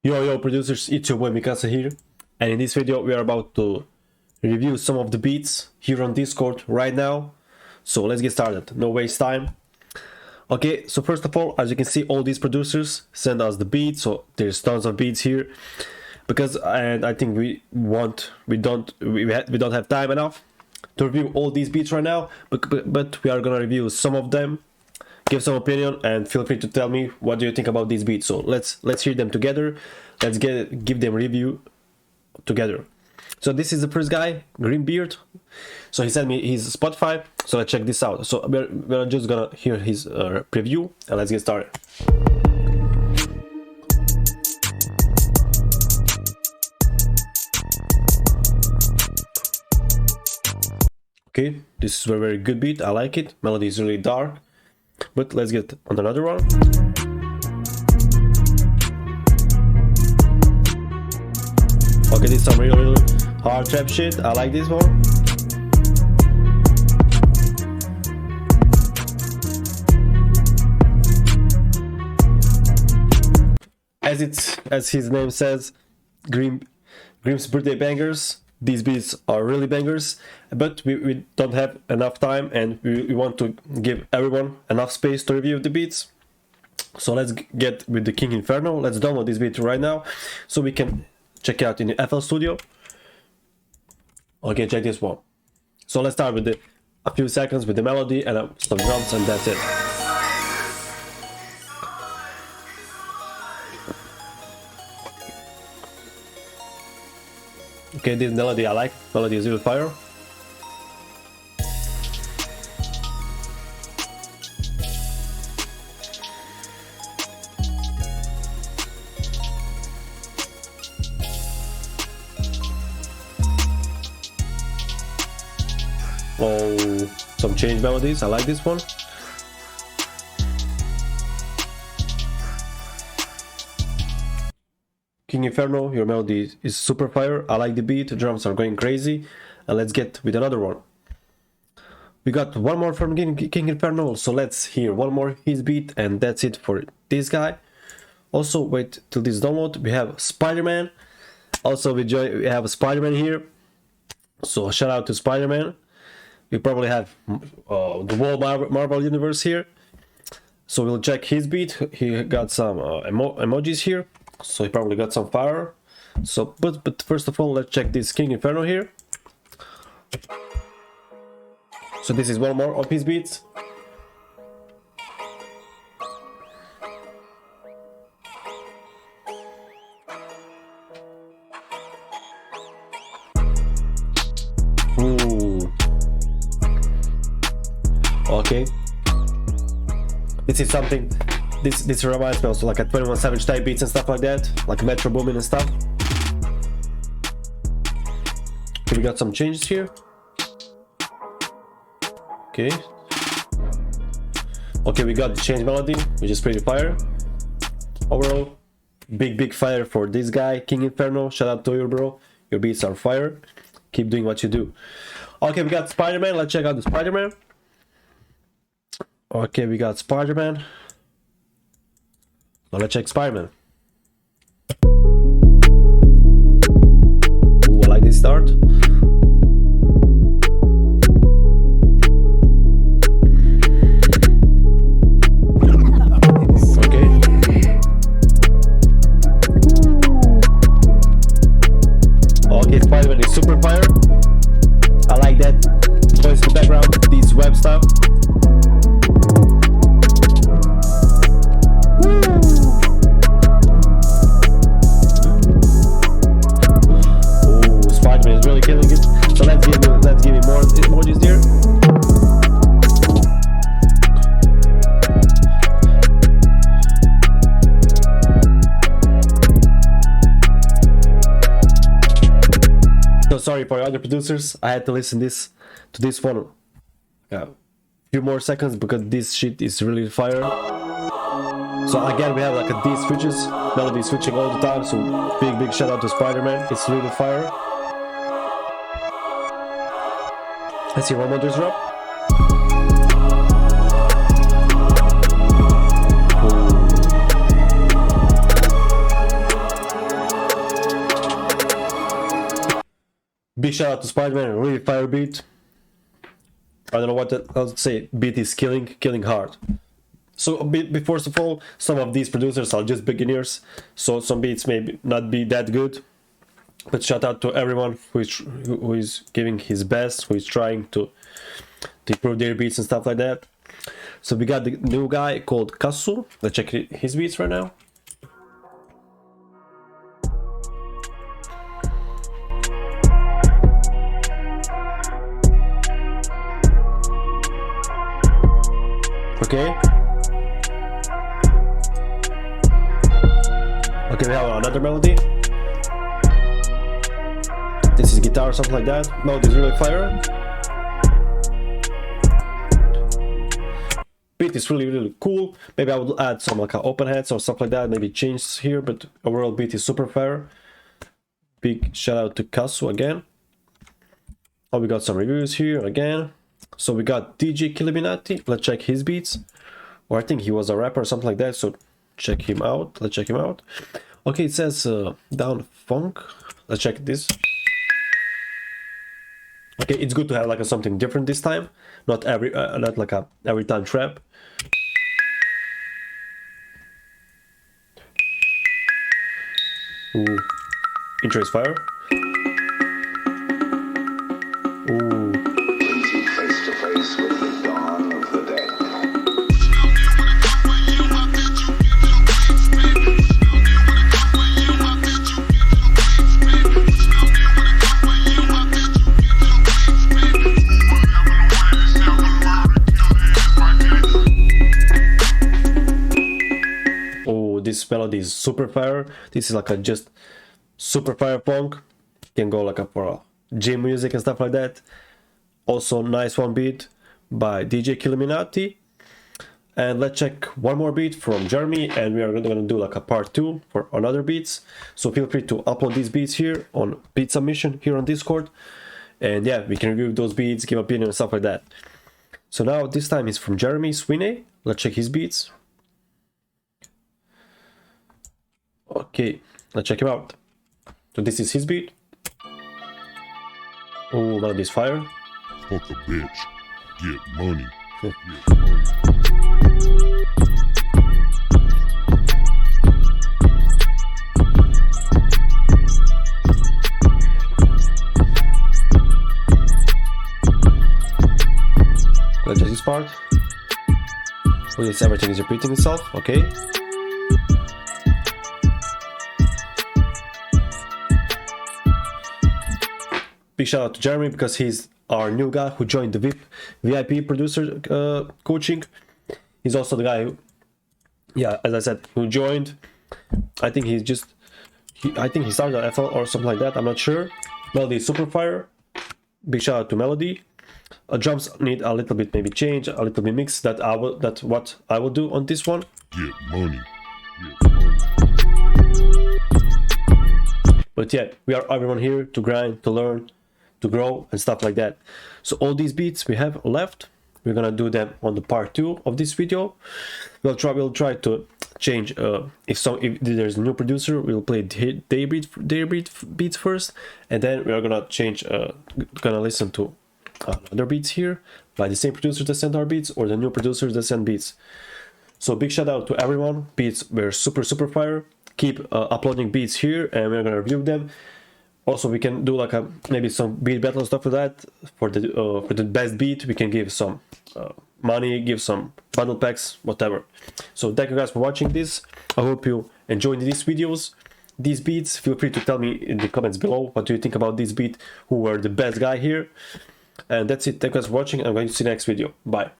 Yo producers, it's your boy Mikasa here, and in this video we are about to review some of the beats here on Discord right now. So let's get started, no waste time. Okay, so first of all, as you can see, all these producers send us the beats, so there's tons of beats here. Because and I think we don't have time enough to review all these beats right now, but we are gonna review some of them, give some opinion, and feel free to tell me what do you think about these beats. So let's hear them together. Let's give them review together. So this is the first guy, Greenbeard. So he sent me his Spotify, so let's check this out. So we're just gonna hear his preview, and let's get started. Okay, this is a very good beat, I like it. Melody is really dark, but let's get on another one. Okay, this is some really hard trap shit, I like this one. As his name says, Grimm's birthday bangers. These beats are really bangers, but we don't have enough time, and we want to give everyone enough space to review the beats. So let's get with the King Inferno. Let's download this beat right now so we can check it out in the FL Studio. Okay, check this one. So let's start with a few seconds with the melody and some drums, and that's it. Okay, this melody I like. Melody is really fire. Oh, some change melodies. I like this one. King Inferno, your melody is super fire. I like the beat, the drums are going crazy. And let's get with another one. We got one more from King Inferno, so let's hear one more his beat, and that's it for this guy. Also, wait till this download. We have Spider-Man. Also, we have Spider-Man here. So shout out to Spider-Man. We probably have the whole Marvel universe here. So we'll check his beat. He got some emojis here. So he probably got some fire. So but first of all, let's check this King Inferno here. So this is one more of his beats. Ooh. Okay. This is something. This reminds me also like a 21 Savage type beats and stuff like that, like Metro Boomin and stuff. Okay, we got some changes here. Okay, we got the change melody, which is pretty fire. Overall, big fire for this guy, King Inferno. Shout out to you, bro. Your beats are fire. Keep doing what you do. Okay, we got Spider-Man. Let's check out the Spider-Man. Okay, we got Spider-Man. Now let's check Spider-Man. Ooh, I like this start. Okay. Okay, Spider-Man is super fire. I like that voice in the background, this web stuff. So sorry for other producers, I had to listen to this for a few more seconds because this shit is really fire. So again, we have like these switches, melody switching all the time. So big shout out to Spider-Man, it's really fire. Let's see one more drop. Big shout out to Spider-Man, really fire beat. I don't know what else to say. Beat is killing hard. So before of all, some of these producers are just beginners, so some beats may not be that good. But shout out to everyone who is giving his best, who is trying to improve their beats and stuff like that. So we got the new guy called Kasu. Let's check his beats right now. Okay. Okay, we have another melody. This is guitar or something like that. Melody is really fire. Beat is really cool. Maybe I would add some like open hats or stuff like that. Maybe change here, but overall beat is super fire. Big shout out to Kasu again. Oh, we got some reviews here again. So we got DJ Killuminati. Let's check his beats. Or I think he was a rapper or something like that. So check him out. Let's check him out. Okay, it says down funk. Let's check this. Okay, it's good to have like something different this time. Not like a every time trap. Ooh, intro is fire. Ooh. Face to face with the dawn of the dead. Oh, this melody is super fire. This is like a just super fire funk. Can go like for a gym music and stuff like that. Also nice one beat by DJ Killuminati. And let's check one more beat from Jeremy, and we are gonna do like a part 2 for another beats. So feel free to upload these beats here on Beat Submission here on Discord. And yeah, we can review those beats, give opinion and stuff like that. So now this time is from Jeremy Sweeney. Let's check his beats. Okay, let's check him out. So this is his beat. Oh, melody is fire. Fuck a bitch. Get money. Get Let's check this part. Oh yes, everything is repeating itself. Okay. Big shout out to Jeremy because he's our new guy who joined the VIP producer coaching. He's also the guy who, yeah, as I said, who joined. I think he's just, I think he started at FL or something like that. I'm not sure. Melody is super fire. Big shout out to Melody. Drums need a little bit maybe change, a little bit mix. That's what I will do on this one. Get money. Get money. But yeah, we are everyone here to grind, to learn, to grow and stuff like that. So all these beats we have left, we're gonna do them on the part 2 of this video. We'll try to change if there's a new producer, we'll play their beats first, and then we are gonna change gonna listen to other beats here by the same producers that send our beats or the new producers that send beats. So big shout out to everyone. Beats were super fire. Keep uploading beats here and we're gonna review them. Also we can do like maybe some beat battle stuff for that. For the best beat we can give some money, give some bundle packs, whatever. So thank you guys for watching this. I hope you enjoyed these videos, these beats. Feel free to tell me in the comments below what do you think about this beat, who were the best guy here. And that's it. Thank you guys for watching. I'm going to see you next video. Bye.